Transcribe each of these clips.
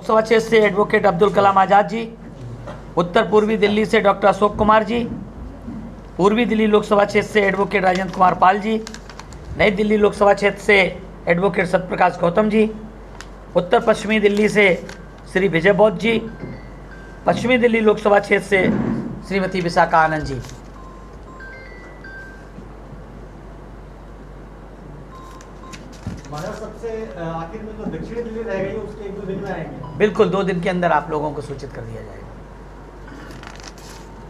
लोकसभा क्षेत्र से एडवोकेट अब्दुल कलाम आज़ाद जी, उत्तर पूर्वी दिल्ली से डॉक्टर अशोक कुमार जी, पूर्वी दिल्ली लोकसभा क्षेत्र से एडवोकेट राजेंद्र कुमार पाल जी, नई दिल्ली लोकसभा क्षेत्र से एडवोकेट सत्यप्रकाश गौतम जी, उत्तर पश्चिमी दिल्ली से श्री विजय बौद्ध जी, पश्चिमी दिल्ली लोकसभा क्षेत्र से श्रीमती विशाखा आनंद जी। सबसे आखिर में जो दक्षिणी दिल्ली रह गई उसके 1-2 दिन में आएंगे। बिल्कुल 2 दिन के अंदर आप लोगों को सूचित कर दिया जाएगा।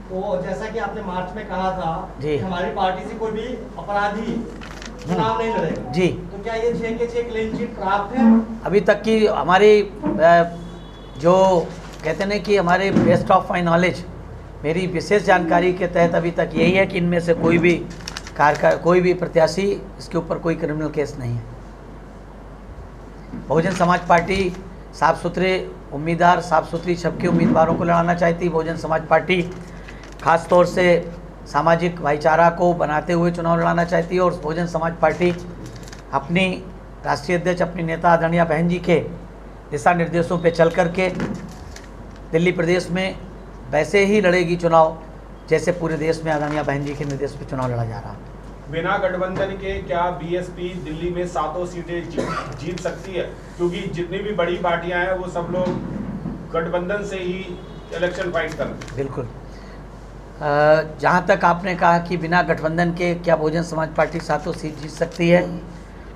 तो जैसा कि आपने मार्च में कहा था जी, कि हमारी पार्टी से कोई भी अपराधी चुनाव नहीं लड़ेगा जी, तो क्या ये 6 के 6 क्लीन चिट प्राप्त है? अभी तक की हमारी जो कहते हैं कि हमारे बेस्ट ऑफ माई नॉलेज, मेरी विशेष जानकारी के तहत अभी तक यही है कि इनमें से कोई भी प्रत्याशी इसके ऊपर कोई क्रिमिनल केस नहीं है। बहुजन समाज पार्टी साफ सुथरे उम्मीदवार, साफ सुथरी छवि के उम्मीदवारों को लड़ाना चाहती। बहुजन समाज पार्टी खास तौर से सामाजिक भाईचारा को बनाते हुए चुनाव लड़ाना चाहती है और बहुजन समाज पार्टी अपनी राष्ट्रीय अध्यक्ष, अपनी नेता आदरणीय बहन जी के दिशा निर्देशों पे चल कर के दिल्ली प्रदेश में वैसे ही लड़ेगी चुनाव जैसे पूरे देश में आदरणीय बहन जी के निर्देश पे चुनाव लड़ा जा रहा है। बिना गठबंधन के क्या बीएसपी दिल्ली में 7 सीटें जीत सकती है? क्योंकि जितनी भी बड़ी पार्टियां हैं वो सब लोग गठबंधन से ही इलेक्शन फाइट कर रहे हैं। बिल्कुल, जहाँ तक आपने कहा कि बिना गठबंधन के क्या बहुजन समाज पार्टी 7 सीट जीत सकती है,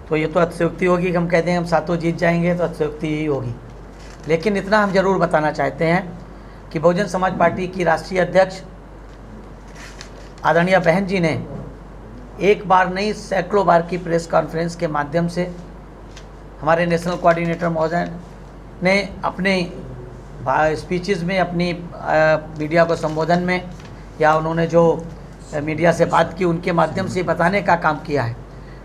तो ये तो अतिशयोक्ति होगी कि हम कहते हैं हम 7 जीत जाएंगे, तो अतिशयोक्ति ही होगी। लेकिन इतना हम जरूर बताना चाहते हैं कि बहुजन समाज पार्टी की राष्ट्रीय अध्यक्ष आदरणीय बहन जी ने एक बार नहीं सैकड़ों बार की प्रेस कॉन्फ्रेंस के माध्यम से हमारे नेशनल कोऑर्डिनेटर महोदय ने अपने स्पीचेस में, अपनी मीडिया को संबोधन में, या उन्होंने जो मीडिया से बात की उनके माध्यम से बताने का काम किया है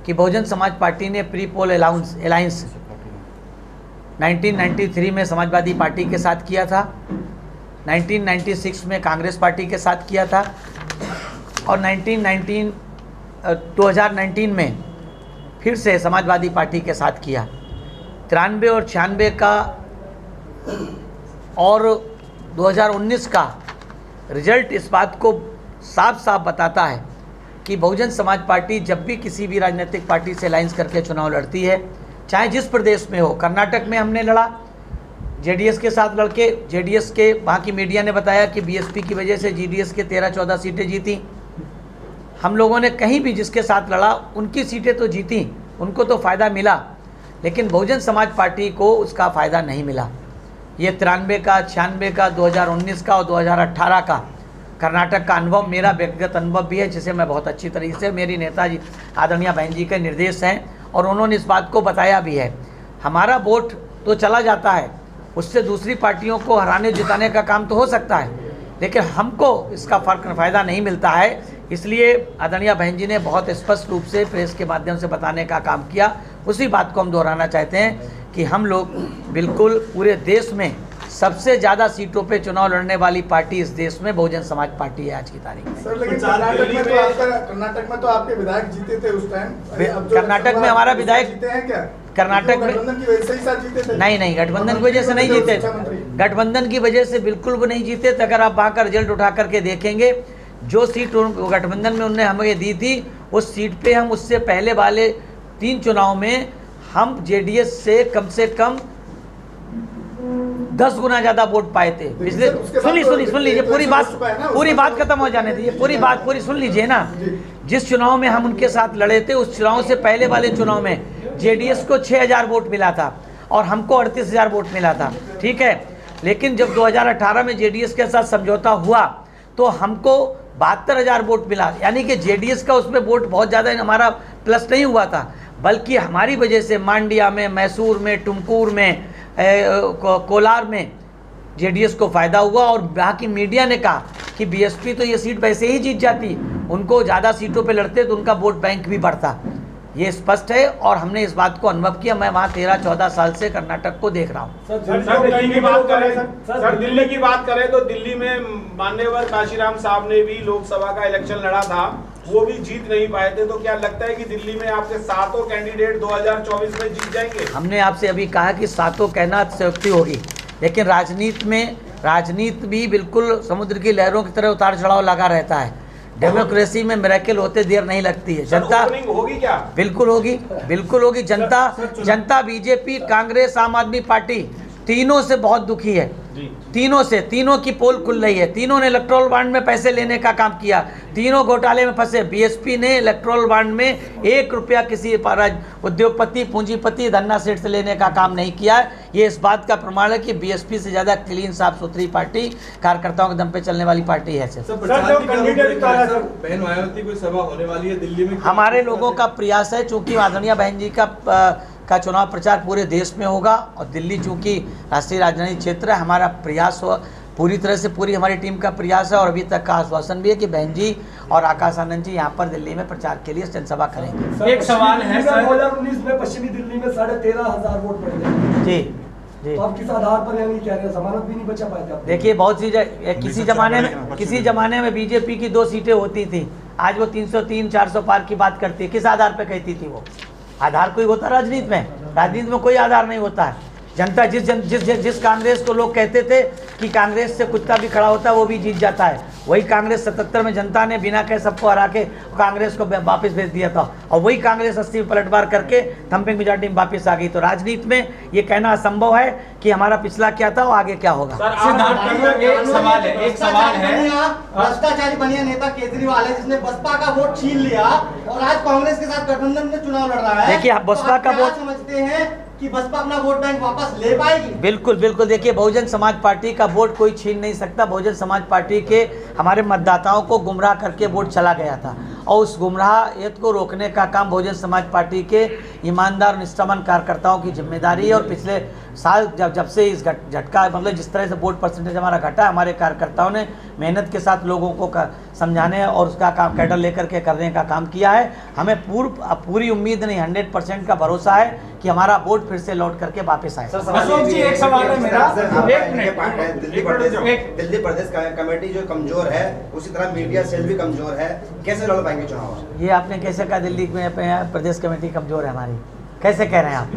कि बहुजन समाज पार्टी ने प्री पोल अलायंस 1993 में समाजवादी पार्टी के साथ किया था, 1996 में कांग्रेस पार्टी के साथ किया था और 2019 में फिर से समाजवादी पार्टी के साथ किया। 93 और 96 का और 2019 का रिजल्ट इस बात को साफ साफ बताता है कि बहुजन समाज पार्टी जब भी किसी भी राजनीतिक पार्टी से अलायंस करके चुनाव लड़ती है, चाहे जिस प्रदेश में हो। कर्नाटक में हमने लड़ा जेडीएस के साथ लड़के, जेडीएस के वहाँ की मीडिया ने बताया कि बीएसपी की वजह से जेडीएस के 13-14 सीटें जीती। हम लोगों ने कहीं भी जिसके साथ लड़ा उनकी सीटें तो जीती, उनको तो फ़ायदा मिला, लेकिन बहुजन समाज पार्टी को उसका फ़ायदा नहीं मिला। ये 93 का, 96 का, 2019 का और 2018 का कर्नाटक का अनुभव मेरा व्यक्तिगत अनुभव भी है, जिसे मैं बहुत अच्छी तरीके से, मेरी नेताजी आदरणीय बहन जी के निर्देश हैं और उन्होंने इस बात को बताया भी है। हमारा वोट तो चला जाता है, उससे दूसरी पार्टियों को हराने जिताने का काम तो हो सकता है, लेकिन हमको इसका फ़ायदा नहीं मिलता है। इसलिए आदरणीय बहन जी ने बहुत स्पष्ट रूप से प्रेस के माध्यम से बताने का काम किया। उसी बात को हम दोहराना चाहते हैं कि हम लोग बिल्कुल पूरे देश में सबसे ज़्यादा सीटों पे चुनाव लड़ने वाली पार्टी इस देश में बहुजन समाज पार्टी है आज की तारीख में। सर, लेकिन कर्नाटक में तो आपके विधायक जीते थे उस टाइम। कर्नाटक में हमारा विधायक जीते हैं क्या? कर्नाटक में गठबंधन की वजह से ही साथ जीते थे? नहीं, गठबंधन की वजह से नहीं जीते। गठबंधन की वजह से बिल्कुल वो नहीं जीते। तो अगर आप वहाँ का रिजल्ट उठा करके देखेंगे, जो सीट गठबंधन में उन्होंने हमें दी थी, उस सीट पे हम उससे पहले वाले 3 चुनाव में हम जेडीएस से कम 10 गुना ज़्यादा वोट पाए थे। पिछले सुन लीजिए, पूरी बात खत्म हो जाने दीजिए, पूरी सुन लीजिए ना। जिस चुनाव में हम उनके साथ लड़े थे, उस चुनाव से पहले वाले चुनाव में जेडीएस को 6000 वोट मिला था और हमको 38000 वोट मिला था, ठीक है। लेकिन जब 2018 में जेडीएस के साथ समझौता हुआ तो हमको 72,000 वोट मिला, यानी कि जेडीएस का उसमें वोट बहुत ज़्यादा हमारा प्लस नहीं हुआ था, बल्कि हमारी वजह से मांडिया में, मैसूर में, टुमकुर में, कोलार में जेडीएस को फ़ायदा हुआ। और बाकी मीडिया ने कहा कि बीएसपी तो ये सीट वैसे ही जीत जाती, उनको ज़्यादा सीटों पे लड़ते तो उनका वोट बैंक भी बढ़ता। ये स्पष्ट है और हमने इस बात को अनुभव किया। मैं वहाँ 13-14 साल से कर्नाटक को देख रहा हूँ। सर, दिल्ली की बात करें तो दिल्ली में माननीय काशीराम साहब ने भी लोकसभा का इलेक्शन लड़ा था, वो भी जीत नहीं पाए थे। तो क्या लगता है कि दिल्ली में आपके 7 कैंडिडेट 2024 में जीत जाएंगे? हमने आपसे अभी कहा कि 7 कहना अतिशयोक्ति होगी। लेकिन राजनीति भी बिल्कुल समुद्र की लहरों की तरह उतार चढ़ाव लगा रहता है। डेमोक्रेसी में मिरेकल होते देर नहीं लगती है। जनता होगी क्या? बिल्कुल होगी, बिल्कुल होगी। जनता बीजेपी, कांग्रेस, आम आदमी पार्टी तीनों से बहुत दुखी है। तीनों की पोल खुल रही है। तीनों ने इलेक्ट्रोल बॉन्ड में पैसे लेने का काम किया, तीनों घोटाले में फंसे। बीएसपी ने इलेक्ट्रोल बॉन्ड में 1 रुपया किसी उद्योगपति, पूंजीपति, धन्ना सेठ से लेने का काम नहीं किया है। ये इस बात का प्रमाण है कि बीएसपी से ज़्यादा क्लीन, साफ सुथरी पार्टी, कार्यकर्ताओं के दम पे चलने वाली पार्टी है। बहन मायावती कोई सभा होने वाली है दिल्ली में? हमारे लोगों का प्रयास है, चूंकि आदरणीय बहन जी का चुनाव प्रचार पूरे देश में होगा और दिल्ली चूंकि राष्ट्रीय राजधानी क्षेत्र है, हमारा प्रयास हो, पूरी तरह से पूरी हमारी टीम का प्रयास है और अभी तक का आश्वासन भी है कि बहन जी और आकाश आनंद जी यहाँ पर दिल्ली में प्रचार के लिए जनसभा करेंगे। एक सवाल है सर, 2019 में पश्चिमी दिल्ली में 13,500 वोट पड़े। जी जी, तो आप किस आधार पर यानी कह रहे हैं जमानत भी नहीं बचा पाए थे? देखिए बहुत सी किसी जमाने में बीजेपी की 2 सीटें होती थी, आज वो 303, 400 पार की बात करती है। किस आधार पर कहती थी वो? आधार कोई होता है राजनीति में कोई आधार नहीं होता है। जनता जिस कांग्रेस को लोग कहते थे कि कांग्रेस से कुत्ता भी खड़ा होता है वो भी जीत जाता है, वही कांग्रेस 77 में जनता ने बिना कहे सबको हरा के कांग्रेस को वापस भेज दिया था और वही कांग्रेस 80 में पलटवार करके थम्पिंग मेजॉरिटी में वापस आ गई। तो राजनीति में ये कहना असंभव है कि हमारा पिछला क्या था और आगे क्या होगा। एक सवाल है, भ्रष्टाचारी बनिया नेता केजरीवाल है जिसने बसपा का वोट छीन लिया और आज कांग्रेस के साथ गठबंधन में चुनाव लड़ रहा है। देखिए आप बसपा का वोट समझते हैं कि बसपा अपना वोट बैंक वापस ले पाएगी? बिल्कुल बिल्कुल। देखिए बहुजन समाज पार्टी का वोट कोई छीन नहीं सकता। बहुजन समाज पार्टी के हमारे मतदाताओं को गुमराह करके वोट चला गया था और उस गुमराहियत को रोकने का काम बहुजन समाज पार्टी के ईमानदार निष्ठावान कार्यकर्ताओं की जिम्मेदारी है। और पिछले साल जब से इस झटका मतलब जिस तरह से वोट परसेंटेज हमारा घटा, हमारे कार्यकर्ताओं ने मेहनत के साथ लोगों को समझाने और उसका काम कैडर लेकर के करने का काम किया है। हमें पूरी उम्मीद नहीं, 100% का भरोसा है कि हमारा वोट फिर से लौट करके वापस आए। अशोक जी एक सवाल है मेरा, दिल्ली प्रदेश कमेटी जो कमजोर है उसी तरह मीडिया सेल भी कमजोर है, कैसे लड़ पाएंगे चुनाव? ये आपने कैसे कहा दिल्ली में प्रदेश कमेटी कमजोर है हमारी? कैसे कह रहे हैं आप?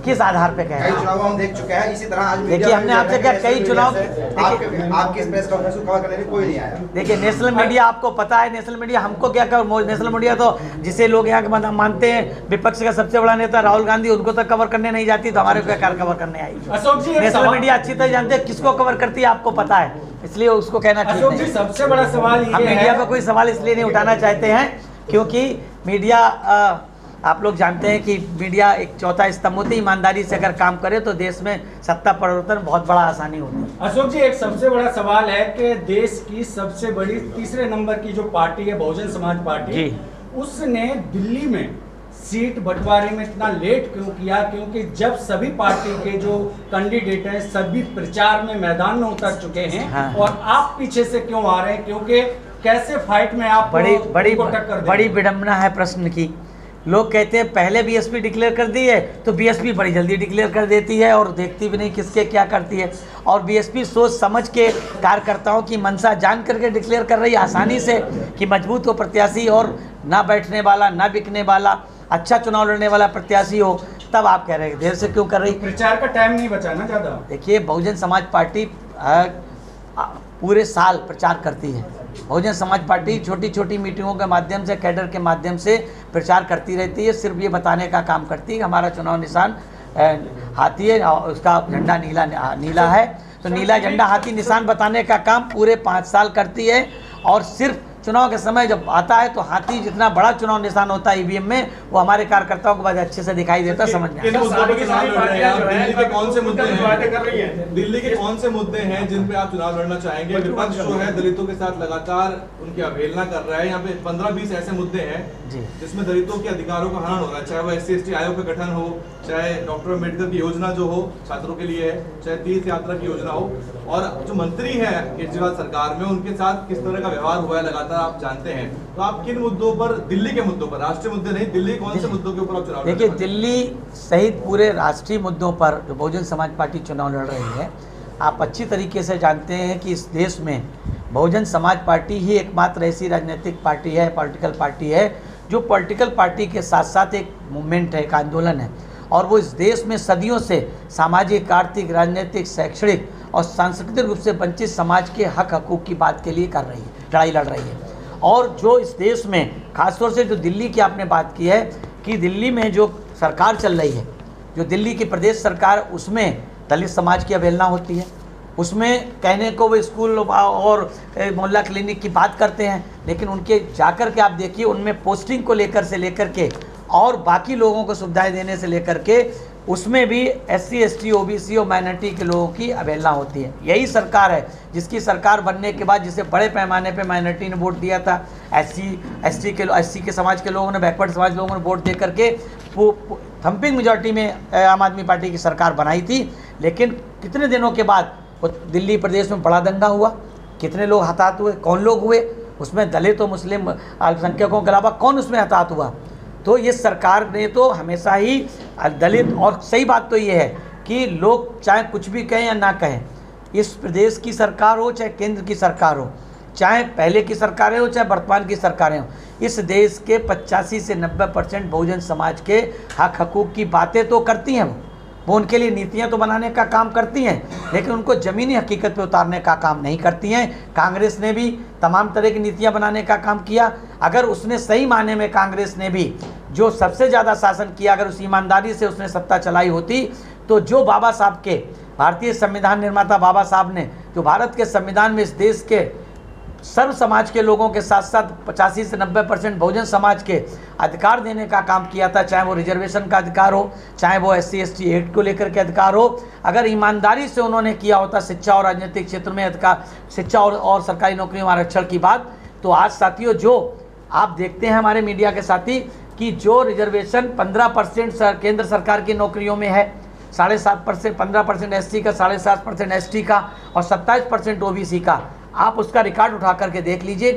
किस आधार पे कह रहे हैं? कई चुनाव हम देख चुके हैं, इसी तरह आज देखिए हमने आपसे क्या कई चुनाव आपकी प्रेस कॉन्फ्रेंस को कवर करने में कोई नहीं आया। देखिए नेशनल मीडिया आपको पता है, नेशनल मीडिया हमको क्या कर, नेशनल मीडिया तो जिसे लोग यहाँ के मानते हैं विपक्ष का सबसे बड़ा नेता राहुल गांधी, उनको तक कवर करने नहीं जाती तो हमारे क्या कवर करने आएगी? अशोक जी नेशनल मीडिया अच्छी तरह जानते हैं किसको कवर करती है, आपको पता है, इसलिए उसको कहना अशोक जी सबसे बड़ा सवाल हम मीडिया पर कोई सवाल इसलिए नहीं उठाना चाहते हैं क्योंकि मीडिया आप लोग जानते हैं कि मीडिया एक चौथा स्तंभ होती है। ईमानदारी से अगर काम करे तो देश में सत्ता परिवर्तन बहुत बड़ा आसानी होती है। अशोक जी एक सबसे बड़ा सवाल है कि देश की सबसे बड़ी तीसरे नंबर की जो पार्टी है बहुजन समाज पार्टी, उसने दिल्ली में सीट बंटवारे में इतना लेट क्यों किया? क्योंकि जब सभी पार्टी के जो कैंडिडेट हैं सभी प्रचार में मैदान में उतर चुके हैं, हाँ। और आप पीछे से क्यों आ रहे हैं? क्योंकि कैसे फाइट में आप बड़ी विडंबना है प्रश्न की। लोग कहते हैं पहले बीएसपी डिक्लेयर कर दी है तो बीएसपी बड़ी जल्दी डिक्लेयर कर देती है और देखती भी नहीं किसके क्या करती है। और बीएसपी सोच समझ के कार्यकर्ताओं की मंशा जान करके डिक्लेयर कर रही है आसानी से कि मजबूत हो प्रत्याशी और ना बैठने वाला, ना बिकने वाला, अच्छा चुनाव लड़ने वाला प्रत्याशी हो। तब आप कह रहे हैं देर से क्यों कर रही? प्रचार का टाइम नहीं बचा ना ज़्यादा। देखिए बहुजन समाज पार्टी पूरे साल प्रचार करती है। बहुजन समाज पार्टी छोटी छोटी मीटिंगों के माध्यम से, कैडर के माध्यम से प्रचार करती रहती है। सिर्फ ये बताने का काम करती है कि हमारा चुनाव निशान हाथी है और उसका झंडा नीला है, तो नीला झंडा हाथी निशान बताने का काम पूरे 5 साल करती है। और सिर्फ चुनाव के समय जब आता है तो हाथी जितना बड़ा चुनाव निशान होता है ईवीएम में, वो हमारे कार्यकर्ताओं को बहुत अच्छे से दिखाई देता, समझ में। दिल्ली के कौन से मुद्दे हैं? दिल्ली के कौन से मुद्दे हैं जिन पे आप चुनाव लड़ना चाहेंगे? विपक्ष जो है दलितों के साथ लगातार उनकी अवहेलना कर रहा है। यहाँ पे 15-20 ऐसे मुद्दे हैं जिसमें दलितों के अधिकारों का हनन हो रहा है, चाहे वो SC/ST आयोग का गठन हो, चाहे डॉक्टर अम्बेडकर की योजना जो हो छात्रों के लिए है, चाहे तीर्थ यात्रा की योजना हो। और जो मंत्री है केजरीवाल सरकार में, उनके साथ किस तरह का व्यवहार हुआ है लगातार आप जानते हैं। तो आप किन मुद्दों पर, दिल्ली के मुद्दों पर, राष्ट्रीय मुद्दे नहीं, दिल्ली कौन से मुद्दों के ऊपर आप चुनाव? देखिए दिल्ली सहित पूरे राष्ट्रीय मुद्दों पर जो बहुजन समाज पार्टी चुनाव लड़ रही है, आप अच्छी तरीके से जानते हैं कि इस देश में बहुजन समाज पार्टी ही एकमात्र ऐसी राजनीतिक पार्टी है, पॉलिटिकल पार्टी है जो पॉलिटिकल पार्टी के साथ साथ एक मूवमेंट है, एक आंदोलन है। और वो इस देश में सदियों से सामाजिक, आर्थिक, राजनीतिक, शैक्षणिक और सांस्कृतिक रूप से वंचित समाज के हक हकूक़ की बात के लिए कर रही है, लड़ाई लड़ रही है। और जो इस देश में खासतौर से जो दिल्ली की आपने बात की है कि दिल्ली में जो सरकार चल रही है, जो दिल्ली की प्रदेश सरकार, उसमें दलित समाज की अवहेलना होती है। उसमें कहने को वो स्कूल और मोहल्ला क्लिनिक की बात करते हैं, लेकिन उनके जाकर के आप देखिए उनमें पोस्टिंग को लेकर के और बाकी लोगों को सुविधाएं देने से लेकर के उसमें भी SC ST OBC और माइनॉरिटी के लोगों की अवहेलना होती है। यही सरकार है जिसकी सरकार बनने के बाद जिसे बड़े पैमाने पे माइनॉरिटी ने वोट दिया था, SC के समाज के लोगों ने, बैकवर्ड समाज लोगों ने वोट दे करके थम्पिंग मेजॉरिटी में आम आदमी पार्टी की सरकार बनाई थी। लेकिन कितने दिनों के बाद वो दिल्ली प्रदेश में बड़ा दंगा हुआ, कितने लोग हताहत हुए, कौन लोग हुए उसमें, दलित और मुस्लिम अल्पसंख्यकों के अलावा कौन उसमें हताहत हुआ। तो ये सरकार ने तो हमेशा ही दलित, और सही बात तो ये है कि लोग चाहे कुछ भी कहें या ना कहें, इस प्रदेश की सरकार हो चाहे केंद्र की सरकार हो, चाहे पहले की सरकारें हो चाहे वर्तमान की सरकारें हो, इस देश के 85 से 90% बहुजन समाज के हक हकूक़ की बातें तो करती हैं। वो उनके लिए नीतियां तो बनाने का काम करती हैं, लेकिन उनको ज़मीनी हकीकत पे उतारने का काम नहीं करती हैं। कांग्रेस ने भी तमाम तरह की नीतियां बनाने का काम किया। अगर उसने सही मायने में कांग्रेस ने भी जो सबसे ज़्यादा शासन किया, अगर उस ईमानदारी से उसने सत्ता चलाई होती, तो जो बाबा साहब के, भारतीय संविधान निर्माता बाबा साहब ने जो भारत के संविधान में इस देश के सर्व समाज के लोगों के साथ साथ 85 से 90% बहुजन समाज के अधिकार देने का काम किया था, चाहे वो रिजर्वेशन का अधिकार हो, चाहे वो SC ST एक्ट को लेकर के अधिकार हो, अगर ईमानदारी से उन्होंने किया होता शिक्षा और राजनीतिक क्षेत्र में अधिकार, शिक्षा और सरकारी नौकरियों में आरक्षण की बात, तो आज साथियों जो आप देखते हैं हमारे मीडिया के साथी कि जो रिजर्वेशन 15% केंद्र सरकार की नौकरियों में है, 7.5%, 15% SC का, 7.5% ST का और 27% OBC का, आप उसका रिकॉर्ड उठा करके देख लीजिए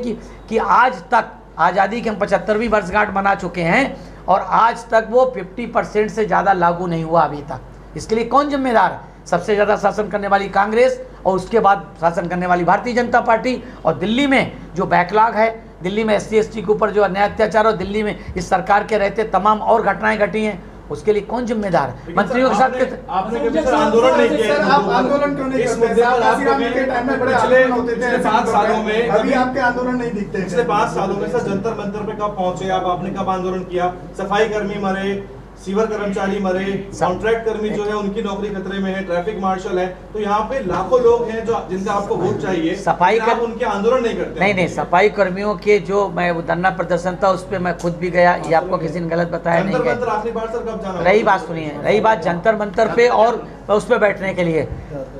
कि आज तक आज़ादी के हम 75वीं वर्षगांठ मना चुके हैं और आज तक वो 50% से ज़्यादा लागू नहीं हुआ अभी तक। इसके लिए कौन जिम्मेदार है? सबसे ज़्यादा शासन करने वाली कांग्रेस और उसके बाद शासन करने वाली भारतीय जनता पार्टी। और दिल्ली में जो बैकलॉग है, दिल्ली में SC ST के ऊपर जो अन्याय अत्याचार और दिल्ली में इस सरकार के रहते तमाम और घटनाएं घटी हैं, उसके लिए कौन जिम्मेदार है? मंत्रियों के साथ आपने कभी सर आंदोलन नहीं किया? सर आप आंदोलन क्यों नहीं करते? के टाइम में बड़े आंदोलन होते थे, 5 सालों में अभी आपके आंदोलन नहीं दिखते। पिछले 5 सालों में सर जंतर मंतर पे कब पहुंचे आप? आपने कब आंदोलन किया? सफाई कर्मी मरे, सीवर कर्मचारी मरे, कॉन्ट्रैक्ट कर्मी जो है उनकी नौकरी खतरे में है, ट्रैफिक मार्शल है, तो यहाँ पे लाखों लोग हैं जो जिनका आपको वोट चाहिए, सफाई कर उनके आंदोलन नहीं करते। नहीं, सफाई कर्मियों के जो मैं वो धरना प्रदर्शन था उस पर मैं खुद भी गया, ये आपको किसी ने गलत बताया नहीं गया। आखिरी बार सर कब जाना? रही बात सुनिए, रही बात जंतर मंतर पे और उस पर बैठने के लिए,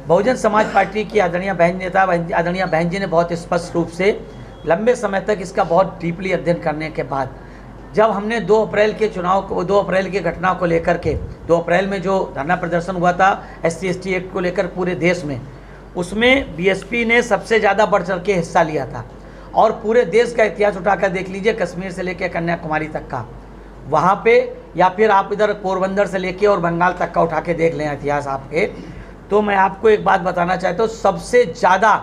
बहुजन समाज पार्टी की आदरणीय बहन नेता आदरणीय बहन जी ने बहुत स्पष्ट रूप से लंबे समय तक इसका बहुत डीपली अध्ययन करने के बाद, जब हमने 2 अप्रैल के चुनाव को, 2 अप्रैल की घटना को लेकर के, 2 अप्रैल में जो धरना प्रदर्शन हुआ था SC ST एक्ट को लेकर पूरे देश में, उसमें BSP ने सबसे ज़्यादा बढ़ चढ़ के हिस्सा लिया था। और पूरे देश का इतिहास उठाकर देख लीजिए, कश्मीर से लेकर कन्याकुमारी तक का, वहाँ पे, या फिर आप इधर पोरबंदर से लेके और बंगाल तक का उठा के देख लें इतिहास आपके, तो मैं आपको एक बात बताना चाहता हूँ, सबसे ज़्यादा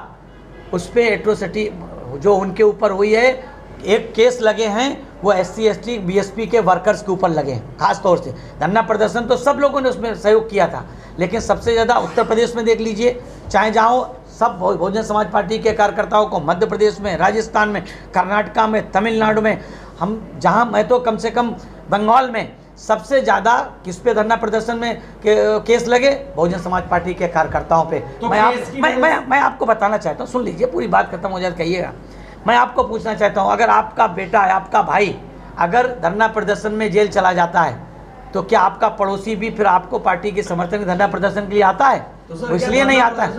उस पर एट्रोसिटी जो उनके ऊपर हुई है, एक केस लगे हैं वो SC ST BSP के वर्कर्स के ऊपर लगे हैं। खास तौर से धरना प्रदर्शन तो सब लोगों ने उसमें सहयोग किया था, लेकिन सबसे ज़्यादा उत्तर प्रदेश में देख लीजिए, चाहे जहाँ सब बहुजन समाज पार्टी के कार्यकर्ताओं को, मध्य प्रदेश में, राजस्थान में, कर्नाटका में, तमिलनाडु में, हम जहाँ, मैं तो कम से कम बंगाल में सबसे ज़्यादा किस पे धरना प्रदर्शन में केस लगे, बहुजन समाज पार्टी के कार्यकर्ताओं पे। तो मैं आपको बताना चाहता हूँ, सुन लीजिए, पूरी बात खत्म हो जाए कहिएगा। मैं आपको पूछना चाहता हूँ, अगर आपका बेटा है, आपका भाई अगर धरना प्रदर्शन में जेल चला जाता है, तो क्या आपका पड़ोसी भी फिर आपको पार्टी के समर्थन के धरना प्रदर्शन के लिए आता है? तो इसलिए नहीं आता है।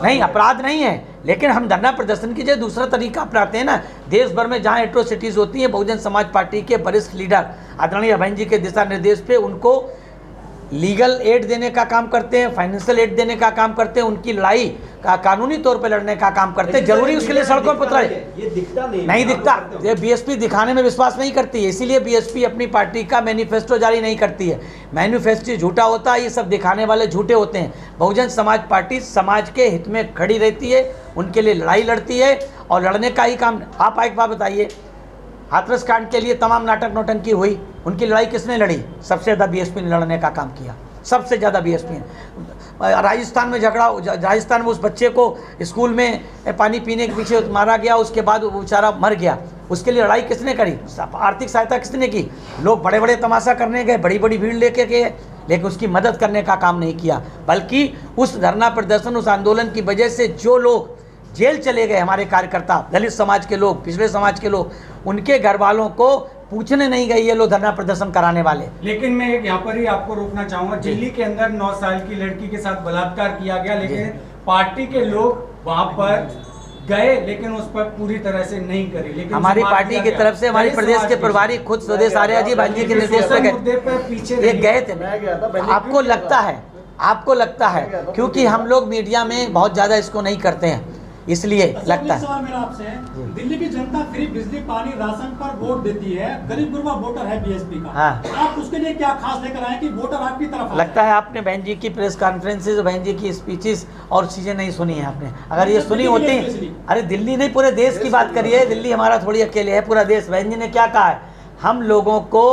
नहीं, अपराध नहीं है, लेकिन हम धरना प्रदर्शन की जो दूसरा तरीका अपनाते हैं ना, देश भर में जहाँ एट्रोसिटीज़ होती हैं, बहुजन समाज पार्टी के वरिष्ठ लीडर आदरणीय बहन जी के दिशा निर्देश पे उनको लीगल एड देने का काम करते हैं, फाइनेंशियल एड देने का काम करते हैं, उनकी लड़ाई का कानूनी तौर पे लड़ने का काम करते हैं। जरूरी उसके लिए सड़कों पर उतरे, ये दिखता नहीं दिखता। ये BSP दिखाने में विश्वास नहीं करती है, इसीलिए BSP अपनी पार्टी का मैनिफेस्टो जारी नहीं करती है। मैनिफेस्टो झूठा होता है, ये सब दिखाने वाले झूठे होते हैं। बहुजन समाज पार्टी समाज के हित में खड़ी रहती है, उनके लिए लड़ाई लड़ती है और लड़ने का ही काम। आप एक बात बताइए, हाथरस कांड के लिए तमाम नाटक नौटंकी हुई, उनकी लड़ाई किसने लड़ी? सबसे ज़्यादा BSP ने लड़ने का काम किया। सबसे ज़्यादा बीएसपी हैं। राजस्थान में झगड़ा, राजस्थान में उस बच्चे को स्कूल में पानी पीने के पीछे मारा गया, उसके बाद वो बेचारा मर गया। उसके लिए लड़ाई किसने करी? आर्थिक सहायता किसने की? लोग बड़े बड़े तमाशा करने गए, बड़ी बड़ी भीड़ लेके गए, लेकिन उसकी मदद करने का काम नहीं किया। बल्कि उस धरना प्रदर्शन, उस आंदोलन की वजह से जो लोग जेल चले गए, हमारे कार्यकर्ता, दलित समाज के लोग, पिछड़े समाज के लोग, उनके घर वालों को पूछने नहीं गए ये लोग धरना प्रदर्शन कराने वाले। लेकिन मैं एक यहाँ पर ही आपको रोकना चाहूंगा, दिल्ली के अंदर 9 साल की लड़की के साथ बलात्कार किया गया, लेकिन पार्टी के लोग वहां पर गए, लेकिन उस पर पूरी तरह से नहीं करे। लेकिन हमारी पार्टी की तरफ से हमारे प्रदेश के प्रभारी खुद स्वदेश आर्याजी भाई के निर्देश पे ये गए थे। आपको लगता है क्योंकि हम लोग मीडिया में बहुत ज्यादा इसको नहीं करते हैं, इसलिए लगता है। सवाल मेरा आपसे है, दिल्ली की जनता फ्री बिजली पानी राशन पर वोट देती है, गरीब गुरबा वोटर है बीएसपी का। हाँ। आप उसके लिए क्या खास लेकर आए कि वोटर आपकी तरफ आए? लगता है आपने बहन जी की प्रेस कॉन्फ्रेंसेज, बहन जी की स्पीचेस और चीज़ें नहीं सुनी है आपने। अगर ये सुनी होती, अरे दिल्ली नहीं पूरे देश की बात करिए, दिल्ली हमारा थोड़ी अकेले है, पूरा देश। बहन जी ने क्या कहा है? हम लोगों को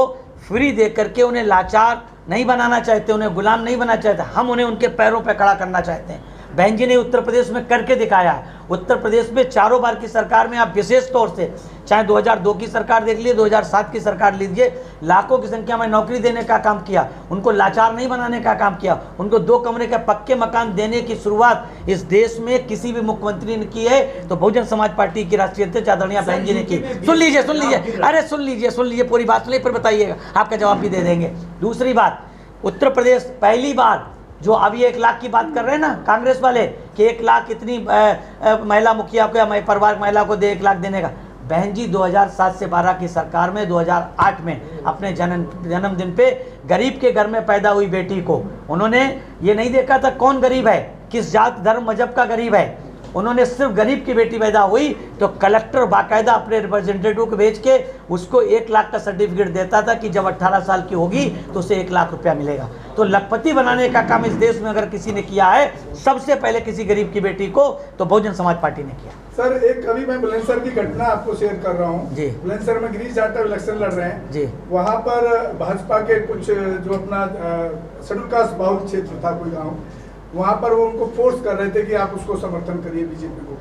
फ्री दे करके उन्हें लाचार नहीं बनाना चाहते, उन्हें गुलाम नहीं बनाना चाहते, हम उन्हें उनके पैरों पर खड़ा करना चाहते हैं। बहन जी ने उत्तर प्रदेश में करके दिखाया है। उत्तर प्रदेश में चारों बार की सरकार में आप विशेष तौर से, चाहे 2002 की सरकार देख लीजिए, 2007 की सरकार लीजिए, लाखों की संख्या में नौकरी देने का काम किया, उनको लाचार नहीं बनाने का काम किया, उनको 2 कमरे के पक्के मकान देने की शुरुआत इस देश में किसी भी मुख्यमंत्री ने की है तो बहुजन समाज पार्टी की राष्ट्रीय अध्यक्ष आदरणीय बहन जी ने की। सुन लीजिए, अरे सुन लीजिए, पूरी बात सुनिए फिर बताइएगा, आपका जवाब भी दे देंगे। दूसरी बात, उत्तर प्रदेश पहली बार, जो अभी 1 लाख की बात कर रहे हैं ना कांग्रेस वाले कि 1 लाख इतनी महिला मुखिया को या परिवार महिला को 1 लाख देने का, बहन जी 2007 से 12 की सरकार में 2008 में अपने जन्मदिन पे गरीब के घर में पैदा हुई बेटी को उन्होंने ये नहीं देखा था कौन गरीब है, किस जात धर्म मजहब का गरीब है, उन्होंने सिर्फ गरीब की बेटी पैदा हुई तो कलेक्टर बाकायदा अपने रिप्रेजेंटेटिव को भेज के उसको 1 लाख का सर्टिफिकेट देता था कि जब 18 साल की होगी तो उसे 1 लाख रुपया मिलेगा। तो लखपति बनाने का काम इस देश में अगर किसी ने किया है सबसे पहले किसी गरीब की बेटी को, तो बहुजन समाज पार्टी ने किया। सर एक अभी मैं बुलंदशहर की घटना आपको शेयर कर रहा हूँ जी। बुलंदशहर में गिरीश जाटव इलेक्शन लड़ रहे हैं जी। वहाँ पर भाजपा के कुछ जो अपना शेड्यूल कास्ट बाहुल क्षेत्र था कोई गाँव, वहाँ पर वो उनको फोर्स कर रहे थे कि आप उसको समर्थन करिए बीजेपी को।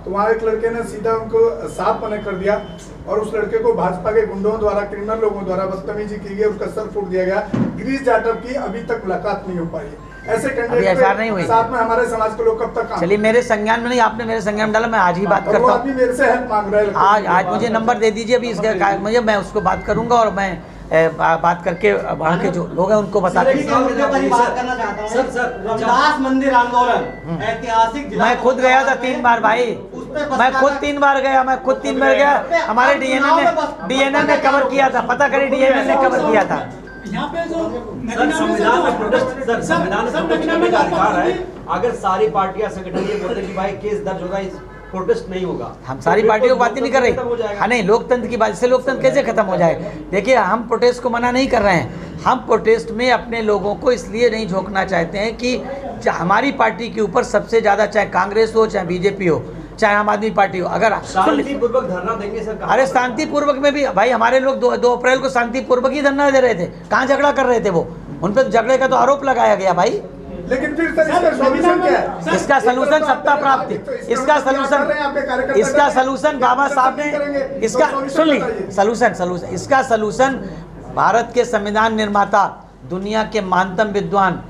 तो वहाँ एक लड़के ने सीधा उनको साफ मना कर दिया और उस लड़के को भाजपा के गुंडों द्वारा, क्रिमिनल लोगों द्वारा बदतमीजी की गई, उसका सर फूट दिया गया। गिरीश जाटव की अभी तक मुलाकात नहीं हो पाई। ऐसे कैंडिडेट साथ में हमारे समाज के लोग कब तक? चलिए मेरे संज्ञान में नहीं, आपने मेरे संज्ञान में डाला, मैं आज ही बात करता हूँ। मेरे से हेल्प मांग रहे हैं आज मुझे नंबर दे दीजिए अभी इसका, मुझे मैं उसको बात करूंगा और मैं बात करके वहाँ के जो लोग हैं उनको बता बात करना चाहता हूँ। रविदास मंदिर आंदोलन ऐतिहासिक, मैं खुद गया था 3 बार भाई, मैं खुद 3 बार गया, हमारे डीएनए ने कवर किया था, पता करें डीएनए ने कवर किया था। यहाँ पे जो संविधान का अधिकार है, अगर सारी पार्टियां संगठन ये बोलते कि भाई केस दर्ज होगा, प्रोटेस्ट नहीं होगा, हम सारी पार्टियों की बात ही नहीं कर रहे। हाँ नहीं, लोकतंत्र की बात से लोकतंत्र कैसे खत्म हो जाए? देखिए हम प्रोटेस्ट को मना नहीं कर रहे हैं, हम प्रोटेस्ट में अपने लोगों को इसलिए नहीं झोंकना चाहते हैं कि हमारी पार्टी के ऊपर सबसे ज़्यादा, चाहे कांग्रेस हो, चाहे बीजेपी हो, चाहे आम आदमी पार्टी हो, अगर शांतिपूर्वक धरना देंगे सर। अरे शांतिपूर्वक में भी भाई हमारे लोग 2 अप्रैल को शांतिपूर्वक ही धरना दे रहे थे, कहाँ झगड़ा कर रहे थे वो? उन पर झगड़े का तो आरोप लगाया गया भाई। लेकिन फिर सर सॉल्यूशन क्या है? इसका सलूशन सत्ता प्राप्ति, इसका सलूशन बाबा साहब ने, इसका सुन लीजिए सलूशन, इसका सलूशन भारत के संविधान निर्माता, दुनिया के महानतम विद्वान,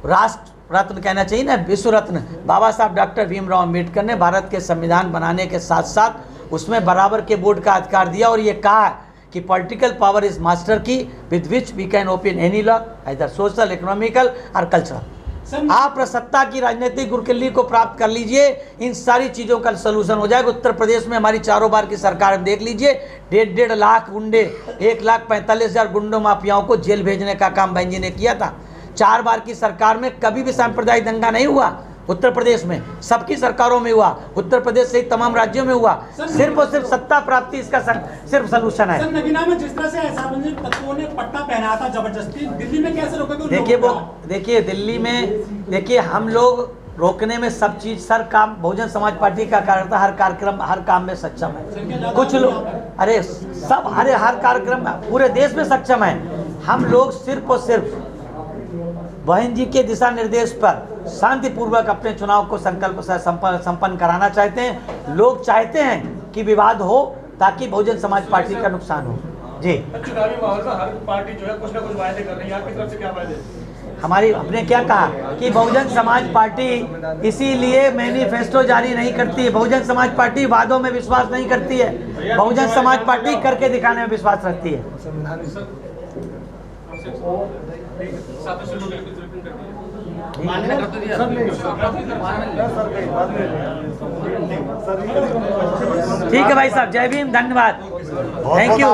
राष्ट्र रत्न कहना चाहिए ना, विश्व रत्न बाबा साहब डॉक्टर भीमराव अम्बेडकर ने भारत के संविधान बनाने के साथ साथ उसमें बराबर के वोट का अधिकार दिया और ये कहा कि political power is master key with which we can open any law either social, economical और कल्चरल। आप सत्ता की राजनीतिक गुरकिल्ली को प्राप्त कर लीजिए, इन सारी चीज़ों का सलूशन हो जाएगा। उत्तर प्रदेश में हमारी 4 बार की सरकार देख लीजिए, 1.5 लाख गुंडे, 1,45,000 गुंडों माफियाओं को जेल भेजने का काम बहन जी ने किया था। 4 बार की सरकार में कभी भी सांप्रदायिक दंगा नहीं हुआ उत्तर प्रदेश में, सबकी सरकारों में हुआ, उत्तर प्रदेश से तमाम राज्यों में हुआ। सिर्फ और सिर्फ सत्ता प्राप्ति इसका सिर्फ सलूशन है। सर नगीना में जिस तरह से असामाजिक तत्वों ने पट्टा पहनाया था जबरदस्ती, दिल्ली में कैसे रोकोगे? देखिए दिल्ली में, देखिए हम लोग रोकने में सब चीज, सर काम बहुजन समाज पार्टी का कार्यकर्ता हर कार्यक्रम हर काम में सक्षम है। कुछ लोग अरे सब हर कार्यक्रम पूरे देश में सक्षम है। हम लोग सिर्फ और सिर्फ बहन जी के दिशा निर्देश पर शांतिपूर्वक अपने चुनाव को संकल्प से संपन्न कराना चाहते हैं। लोग चाहते हैं कि विवाद हो ताकि बहुजन समाज पार्टी का नुकसान हो। जी, चुनावी माहौल में हर पार्टी जो है कुछ ना कुछ वायदे कर रही है, आपकी तरफ से क्या वायदे? हमारी हमने क्या कहा कि बहुजन समाज पार्टी इसीलिए मैनिफेस्टो जारी नहीं करती है। बहुजन समाज पार्टी वादों में विश्वास नहीं करती है। बहुजन समाज पार्टी करके दिखाने में विश्वास रखती है। ठीक है भाई साहब, जय भीम, धन्यवाद, थैंक यू।